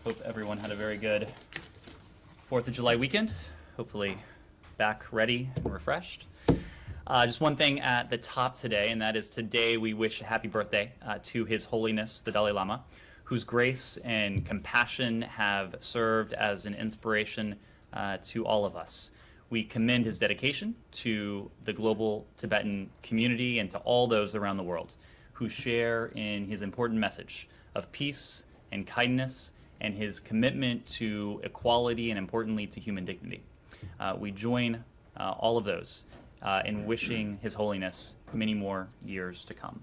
Hope everyone had a very good 4th of July weekend. Hopefully back ready and refreshed. Just one thing at the top today, and that is today we wish a happy birthday to His Holiness, the Dalai Lama, whose grace and compassion have served as an inspiration to all of us. We commend his dedication to the global Tibetan community and to all those around the world who share in his important message of peace and kindness and his commitment to equality and, importantly, to human dignity. We join all of those in wishing His Holiness many more years to come.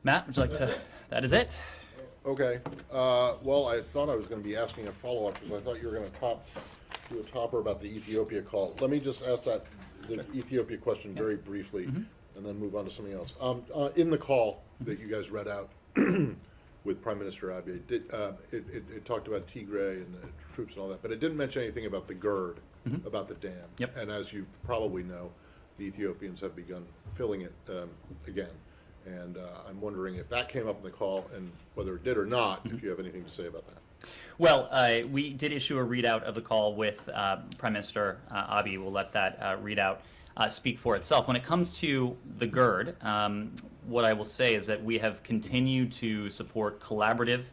Matt, would you like to? That is it. Okay. Well, I thought I was going to be asking a follow-up because I thought you were going to do a topper about the Ethiopia call. Let me just ask the Ethiopia question very briefly, and then move on to something else. In the call that you guys read out with Prime Minister Abiy, it talked about Tigray and the troops and all that, but it didn't mention anything about the GERD, about the dam. Yep. And as you probably know, the Ethiopians have begun filling it again. And I'm wondering if that came up in the call and whether it did or not, if you have anything to say about that. Well, we did issue a readout of the call with Prime Minister Abiy. We'll let that readout speak for itself. When it comes to the GERD, what I will say is that we have continued to support collaborative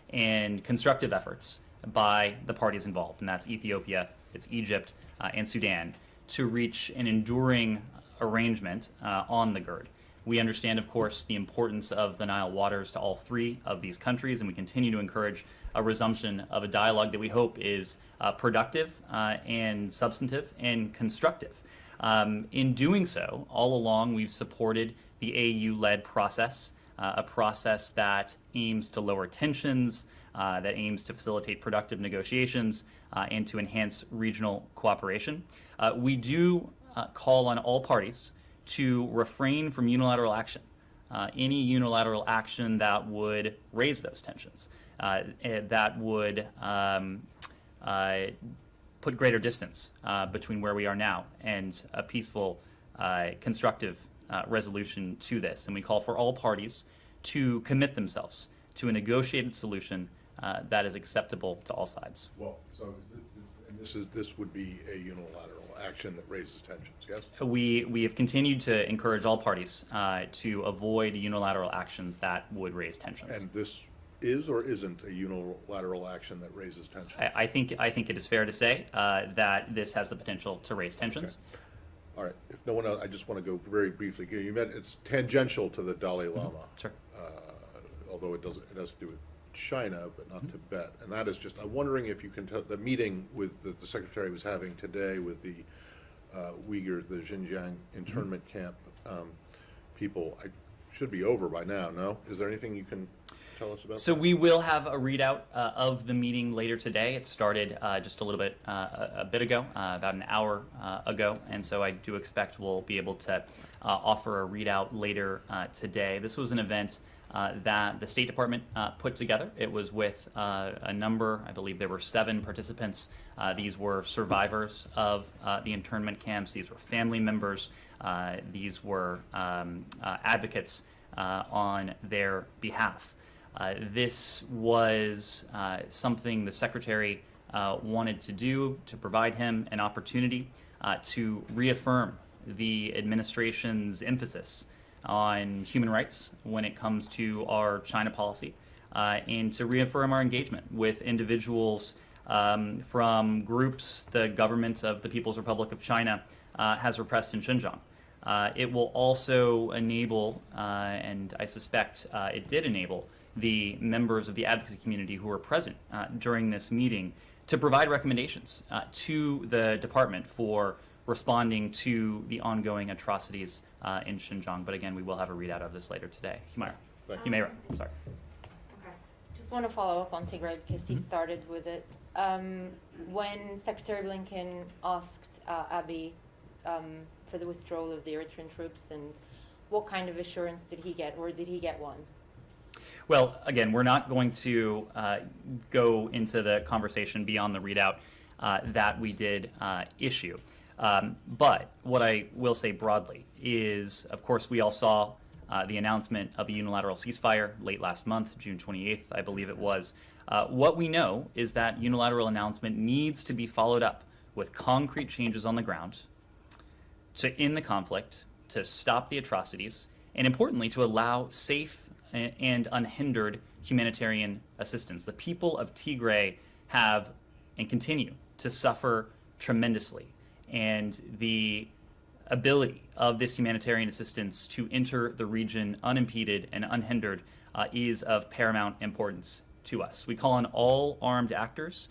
and constructive efforts by the parties involved, and that's Ethiopia, it's Egypt, and Sudan, to reach an enduring arrangement on the GERD. We understand, of course, the importance of the Nile waters to all three of these countries, and we continue to encourage a resumption of a dialogue that we hope is productive and substantive and constructive. In doing so, all along we've supported the AU-led process, a process that aims to lower tensions, that aims to facilitate productive negotiations, and to enhance regional cooperation. We do call on all parties to refrain from unilateral action, any unilateral action that would raise those tensions, that would put greater distance between where we are now and a peaceful, constructive resolution to this. And we call for all parties to commit themselves to a negotiated solution that is acceptable to all sides. Well, so this would be a unilateral action that raises tensions, yes? We have continued to encourage all parties to avoid unilateral actions that would raise tensions. And this is or isn't a unilateral action that raises tensions? I think it is fair to say that this has the potential to raise tensions. Okay. All right. If no one else, I just want to go very briefly. You meant it's tangential to the Dalai Lama, Sure. Although it has to do with China, but not Tibet. And that is just, I'm wondering if you can tell, the meeting with the Secretary was having today with the Uyghur, the Xinjiang internment camp people, should be over by now, no? Is there anything you can tell us about So that? we will have a readout of the meeting later today. It started just a little bit, a bit ago, about an hour ago, and so I do expect we'll be able to offer a readout later today. This was an event that the State Department put together. It was with a number, I believe there were 7 participants. These were survivors of the internment camps. These were family members. These were advocates on their behalf. This was something the Secretary wanted to do to provide him an opportunity to reaffirm the administration's emphasis on human rights when it comes to our China policy, and to reaffirm our engagement with individuals from groups the government of the People's Republic of China has repressed in Xinjiang. It will also enable, and I suspect it did enable, the members of the advocacy community who were present during this meeting to provide recommendations to the department for responding to the ongoing atrocities in Xinjiang. But again, we will have a readout of this later today. Humaira, I'm sorry. Okay. Just want to follow up on Tigray because he started with it. When Secretary Blinken asked Abiy for the withdrawal of the Eritrean troops, and what kind of assurance did he get, or did he get one? Well, again, we're not going to go into the conversation beyond the readout that we did issue. But what I will say broadly is, of course, we all saw the announcement of a unilateral ceasefire late last month, June 28th, I believe it was. What we know is that unilateral announcement needs to be followed up with concrete changes on the ground to end the conflict, to stop the atrocities, and importantly, to allow safe and unhindered humanitarian assistance. The people of Tigray have and continue to suffer tremendously, and the ability of this humanitarian assistance to enter the region unimpeded and unhindered is of paramount importance to us. We call on all armed actors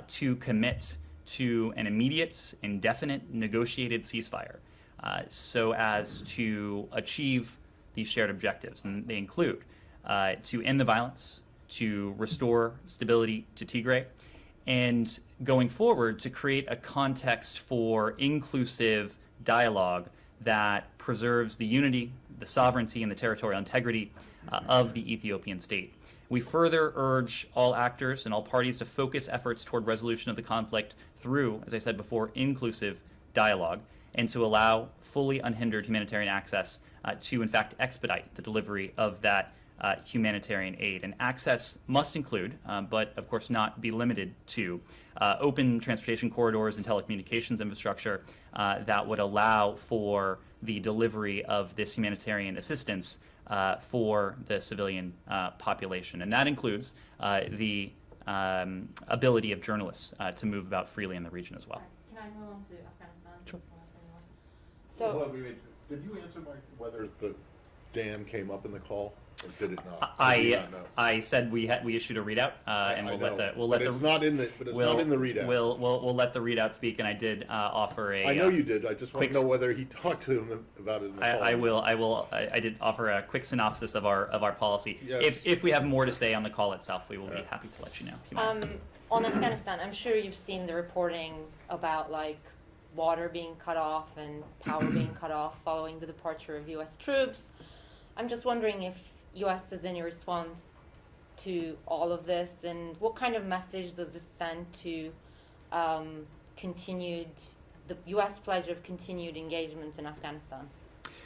to commit to an immediate, indefinite, negotiated ceasefire so as to achieve these shared objectives. And they include to end the violence, to restore stability to Tigray, and going forward to create a context for inclusive dialogue that preserves the unity, the sovereignty, and the territorial integrity of the Ethiopian state. We further urge all actors and all parties to focus efforts toward resolution of the conflict through, as I said before, inclusive dialogue, and to allow fully unhindered humanitarian access to, in fact, expedite the delivery of that humanitarian aid. And access must include, but of course not be limited to, open transportation corridors and telecommunications infrastructure that would allow for the delivery of this humanitarian assistance for the civilian population. And that includes the ability of journalists to move about freely in the region as well. Can I move on to Afghanistan? Sure. So, Did you answer whether the dam came up in the call, or did it not? Or do you not know? I said we issued a readout, and I we'll know, let but it's not in the readout. We'll let the readout speak, and I did offer a. I know you did. I just want quick to know whether he talked to him about it in the call. I did offer a quick synopsis of our policy. Yes. If we have more to say on the call itself, we will be happy to let you know. If you mind. on Afghanistan, I'm sure you've seen the reporting about like water being cut off and power being cut off following the departure of U.S. troops. I'm just wondering if U.S. has any response to all of this, and what kind of message does this send to the U.S. pledge of continued engagement in Afghanistan?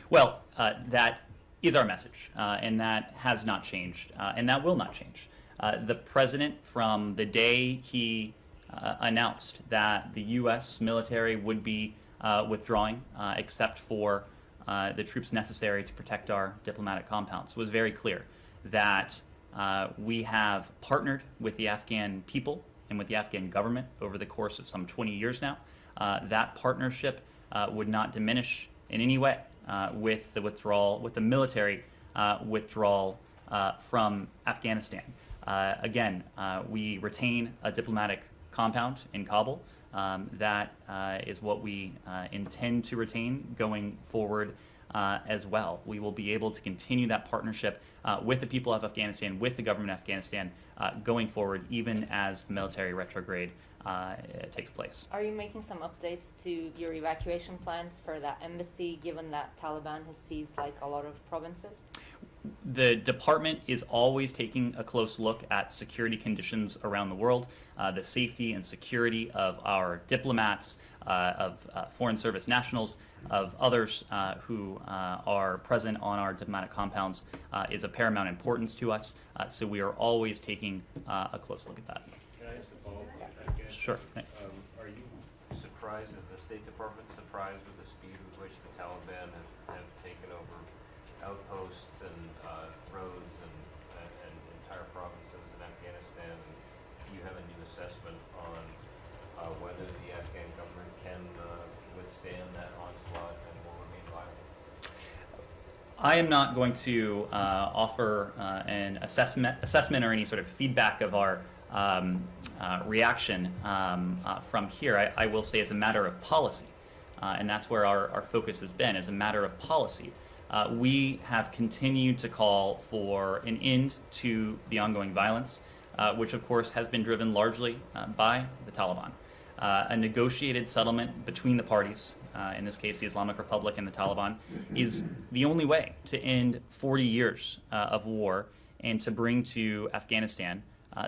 Well, that is our message, and that has not changed, and that will not change. The president, from the day he announced that the U.S. military would be withdrawing, except for the troops necessary to protect our diplomatic compounds, was very clear that we have partnered with the Afghan people and with the Afghan government over the course of some 20 years now. That partnership would not diminish in any way with the withdrawal, with the military withdrawal from Afghanistan. Again, we retain a diplomatic compound in Kabul. That is what we intend to retain going forward as well. We will be able to continue that partnership with the people of Afghanistan, with the government of Afghanistan, going forward, even as the military retrograde takes place. Are you making some updates to your evacuation plans for that embassy, given that Taliban has seized like a lot of provinces? The department is always taking a close look at security conditions around the world, the safety and security of our diplomats, of foreign service nationals, of others who are present on our diplomatic compounds is of paramount importance to us. So we are always taking a close look at that. Can I ask a follow-up? Sure. Are you surprised, is the State Department surprised with the speed with which the Taliban have taken over outposts and roads and entire provinces in Afghanistan? Do you have a new assessment on whether the Afghan government can withstand that onslaught and will remain viable? I am not going to offer an assessment or any sort of feedback of our reaction from here. I will say, as a matter of policy, and that's where our focus has been, as a matter of policy. We have continued to call for an end to the ongoing violence, which of course has been driven largely by the Taliban. A negotiated settlement between the parties, in this case the Islamic Republic and the Taliban, is the only way to end 40 years of war and to bring to Afghanistan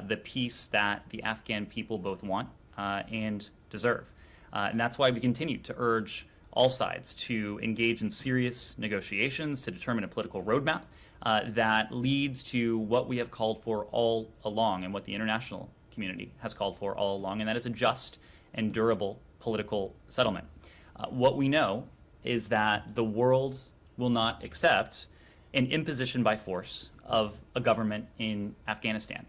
the peace that the Afghan people both want and deserve. And that's why we continue to urge all sides to engage in serious negotiations to determine a political roadmap that leads to what we have called for all along and what the international community has called for all along, and that is a just and durable political settlement. What we know is that the world will not accept an imposition by force of a government in Afghanistan.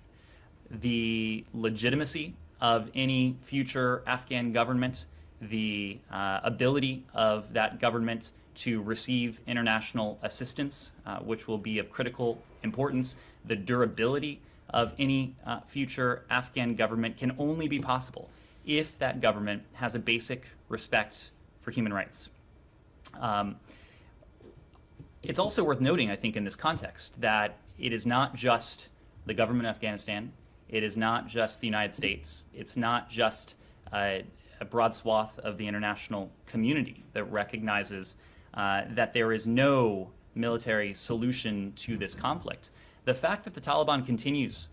The legitimacy of any future Afghan government, the ability of that government to receive international assistance, which will be of critical importance, the durability of any future Afghan government can only be possible if that government has a basic respect for human rights. It's also worth noting, I think, in this context, that it is not just the government of Afghanistan, it is not just the United States, it's not just a broad swath of the international community that recognizes that there is no military solution to this conflict. The fact that the Taliban continues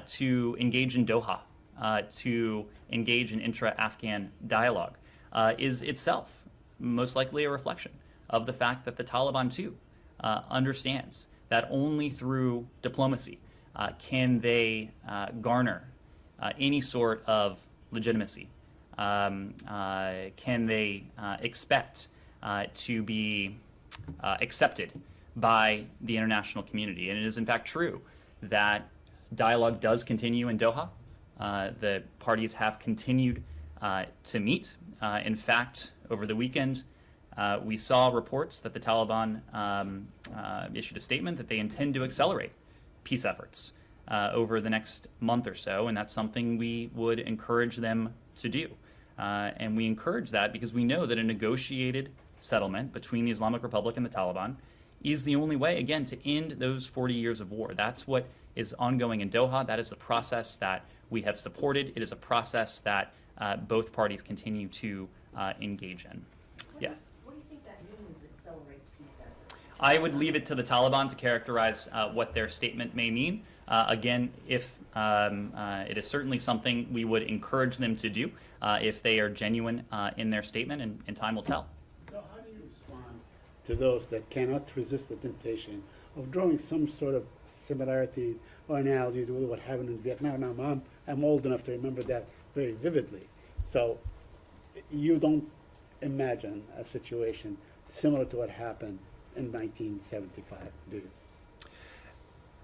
to engage in Doha, to engage in intra-Afghan dialogue, is itself most likely a reflection of the fact that the Taliban too understands that only through diplomacy can they garner any sort of legitimacy. Can they expect to be accepted by the international community? And it is in fact true that dialogue does continue in Doha. The parties have continued to meet. In fact, over the weekend, we saw reports that the Taliban issued a statement that they intend to accelerate peace efforts over the next month or so, and that's something we would encourage them to do. And we encourage that because we know that a negotiated settlement between the Islamic Republic and the Taliban is the only way, again, to end those 40 years of war. That's what is ongoing in Doha. That is the process that we have supported. It is a process that both parties continue to engage in. Yeah. What do you think that means, accelerate peace efforts? I would leave it to the Taliban to characterize what their statement may mean. Again, if it is certainly something we would encourage them to do if they are genuine in their statement, and time will tell. So how do you respond to those that cannot resist the temptation of drawing some sort of similarities or analogies with what happened in Vietnam? Now, I'm old enough to remember that very vividly. So you don't imagine a situation similar to what happened in 1975, do you?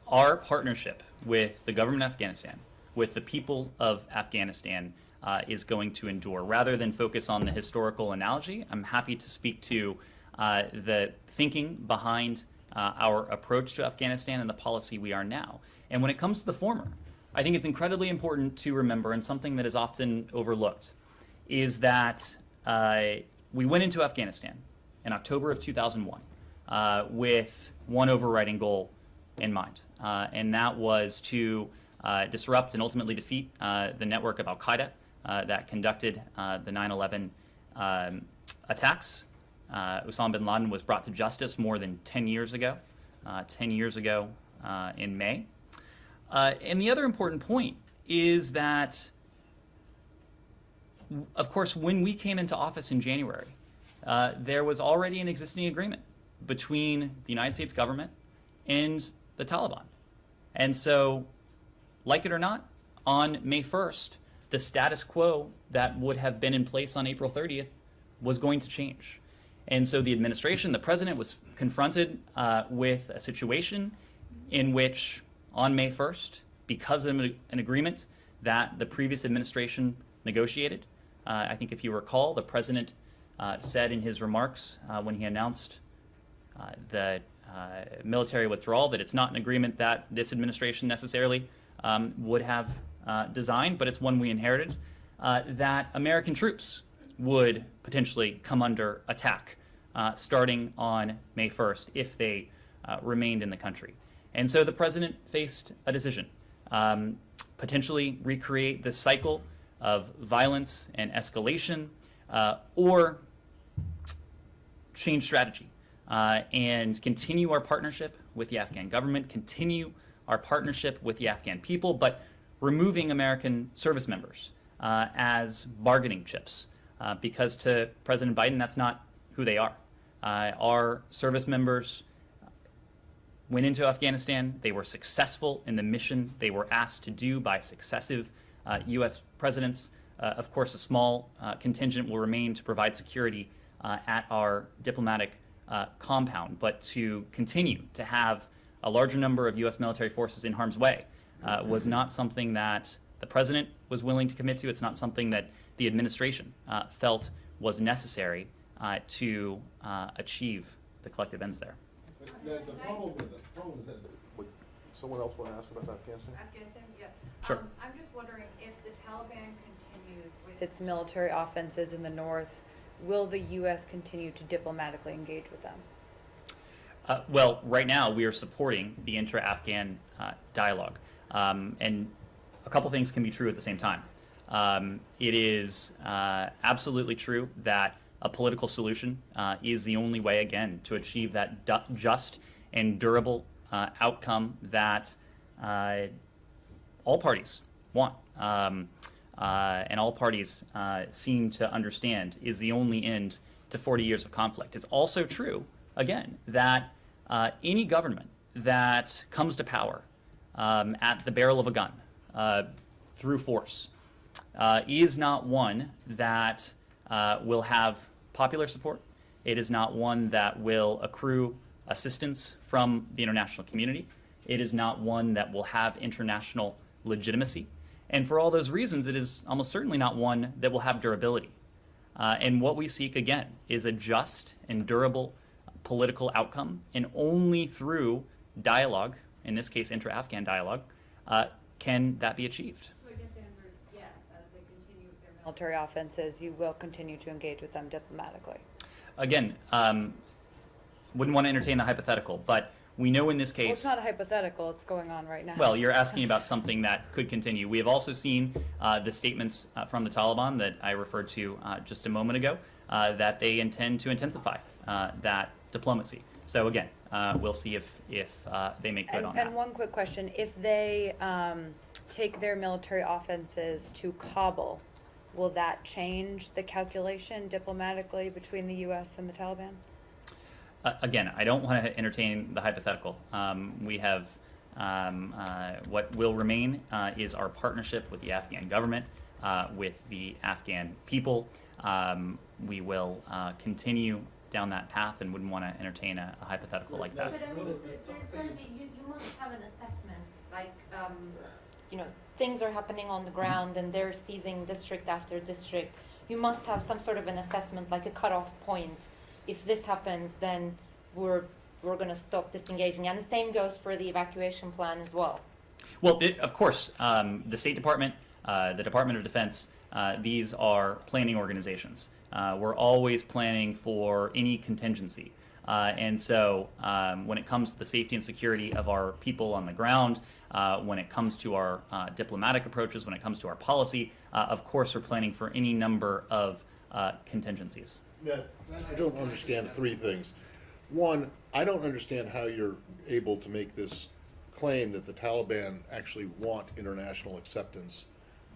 Our partnership with the government of Afghanistan, with the people of Afghanistan, is going to endure. Rather than focus on the historical analogy, I'm happy to speak to the thinking behind our approach to Afghanistan and the policy we are now. And when it comes to the former, I think it's incredibly important to remember, and something that is often overlooked, is that we went into Afghanistan in October of 2001 with one overriding goal in mind, and that was to disrupt and ultimately defeat the network of Al-Qaeda that conducted the 9/11 attacks. Osama bin Laden was brought to justice more than 10 years ago, in May. And the other important point is that, of course, when we came into office in January, there was already an existing agreement between the United States government and the Taliban. And so, like it or not, on May 1st, the status quo that would have been in place on April 30th was going to change. And so the administration, the president, was confronted with a situation in which, on May 1st, because of an agreement that the previous administration negotiated, I think if you recall, the president said in his remarks when he announced the military withdrawal that it's not an agreement that this administration necessarily would have designed, but it's one we inherited, that American troops would potentially come under attack starting on May 1st if they remained in the country. And so the president faced a decision, potentially recreate this cycle of violence and escalation, or change strategy and continue our partnership with the Afghan government, continue our partnership with the Afghan people, but removing American service members as bargaining chips. Because to President Biden, that's not who they are. Our service members went into Afghanistan. They were successful in the mission they were asked to do by successive U.S. presidents. Of course, a small contingent will remain to provide security at our diplomatic compound, but to continue to have a larger number of U.S. military forces in harm's way was not something that the president was willing to commit to. It's not something that the administration felt was necessary to achieve the collective ends there. The problem with that, someone else want to ask about Afghanistan? Afghanistan, yeah. Sure. I'm just wondering if the Taliban continues with its military offenses in the north, will the U.S. continue to diplomatically engage with them? Well, right now we are supporting the intra-Afghan dialogue, and a couple things can be true at the same time. It is absolutely true that a political solution is the only way, again, to achieve that just and durable outcome that all parties want, and all parties seem to understand is the only end to 40 years of conflict. It's also true, again, that any government that comes to power at the barrel of a gun through force is not one that will have popular support. It is not one that will accrue assistance from the international community. It is not one that will have international legitimacy. And for all those reasons, it is almost certainly not one that will have durability. And what we seek, again, is a just and durable political outcome, and only through dialogue, in this case intra-Afghan dialogue, can that be achieved. So I guess the answer is yes, as they continue with their Military offenses, you will continue to engage with them diplomatically. Again, wouldn't want to entertain the hypothetical, but we know in this Well, it's case, not a hypothetical, it's going on right now. well, you're asking about something that could continue. We have also seen the statements from the Taliban that I referred to just a moment ago, that they intend to intensify that diplomacy. So again, we'll see if they make good on that. And one quick question, if they take their military offenses to Kabul, will that change the calculation diplomatically between the U.S. and the Taliban? Again, I don't want to entertain the hypothetical. We have what will remain is our partnership with the Afghan government, with the Afghan people. We will continue down that path and wouldn't want to entertain a hypothetical like that. But I mean, there's going to be, you must have an assessment, like, you know, things are happening on the ground and they're seizing district after district. You must have some sort of an assessment, like a cutoff point. If this happens, then we're going to stop disengaging. And the same goes for the evacuation plan as well. Well, of course, the State Department, the Department of Defense, these are planning organizations. We're always planning for any contingency. And so when it comes to the safety and security of our people on the ground, when it comes to our diplomatic approaches, when it comes to our policy, of course we're planning for any number of contingencies. Yeah, I don't understand three things. One, I don't understand how you're able to make this claim that the Taliban actually want international acceptance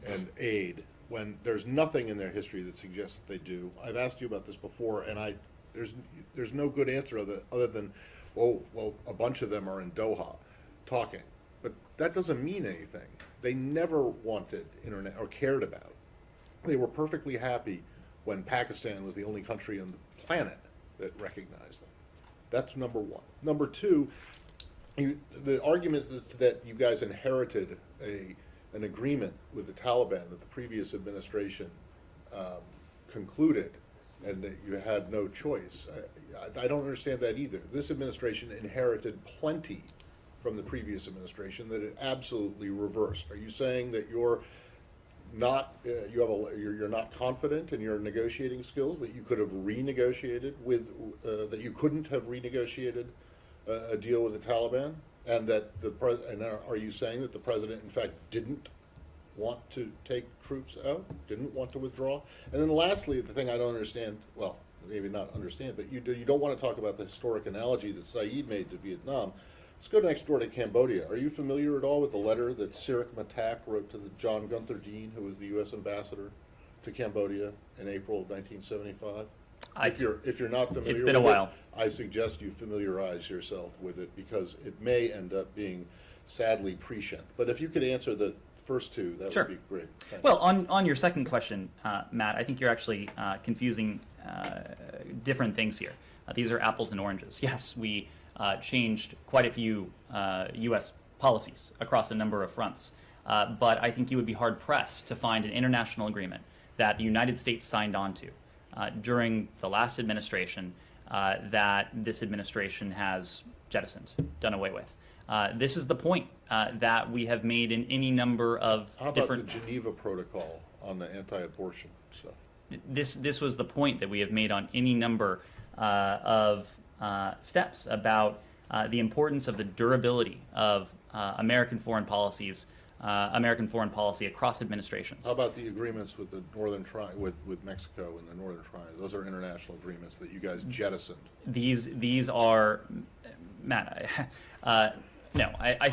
and aid when there's nothing in their history that suggests that they do. I've asked you about this before, and there's no good answer other than, oh, well, a bunch of them are in Doha talking. But that doesn't mean anything. They never wanted internet or cared about. They were perfectly happy when Pakistan was the only country on the planet that recognized them. That's number one. Number two, the argument that you guys inherited an agreement with the Taliban that the previous administration concluded and that you had no choice. I don't understand that either. This administration inherited plenty from the previous administration that it absolutely reversed. Are you saying that you're not you're not confident in your negotiating skills, that you could have renegotiated with that you couldn't have renegotiated a deal with the Taliban, and that are you saying that the president in fact didn't want to take troops out, didn't want to withdraw? And then lastly, the thing I don't understand, well, maybe not understand, but you don't want to talk about the historic analogy that Saeed made to Vietnam. Let's go next door to Cambodia. Are you familiar at all with the letter that Sirik Matak wrote to the John Gunther Dean, who was the U.S. ambassador to Cambodia in April of 1975? If you're not familiar with it. It's been a while. I suggest you familiarize yourself with it because it may end up being sadly prescient. But if you could answer the first two, that Sure. would be great. Thanks. Well, on your second question, Matt, I think you're actually confusing different things here. These are apples and oranges. Yes, we changed quite a few U.S. policies across a number of fronts, but I think you would be hard-pressed to find an international agreement that the United States signed on to during the last administration that this administration has jettisoned, done away with. This is the point that we have made in any number of How about different... the Geneva Protocol on the anti-abortion stuff? This was the point that we have made on any number of steps about the importance of the durability of American foreign policies, American foreign policy across administrations. How about the agreements with the Northern with Mexico and the Northern Triangle? Those are international agreements that you guys jettisoned. These are, Matt, no, I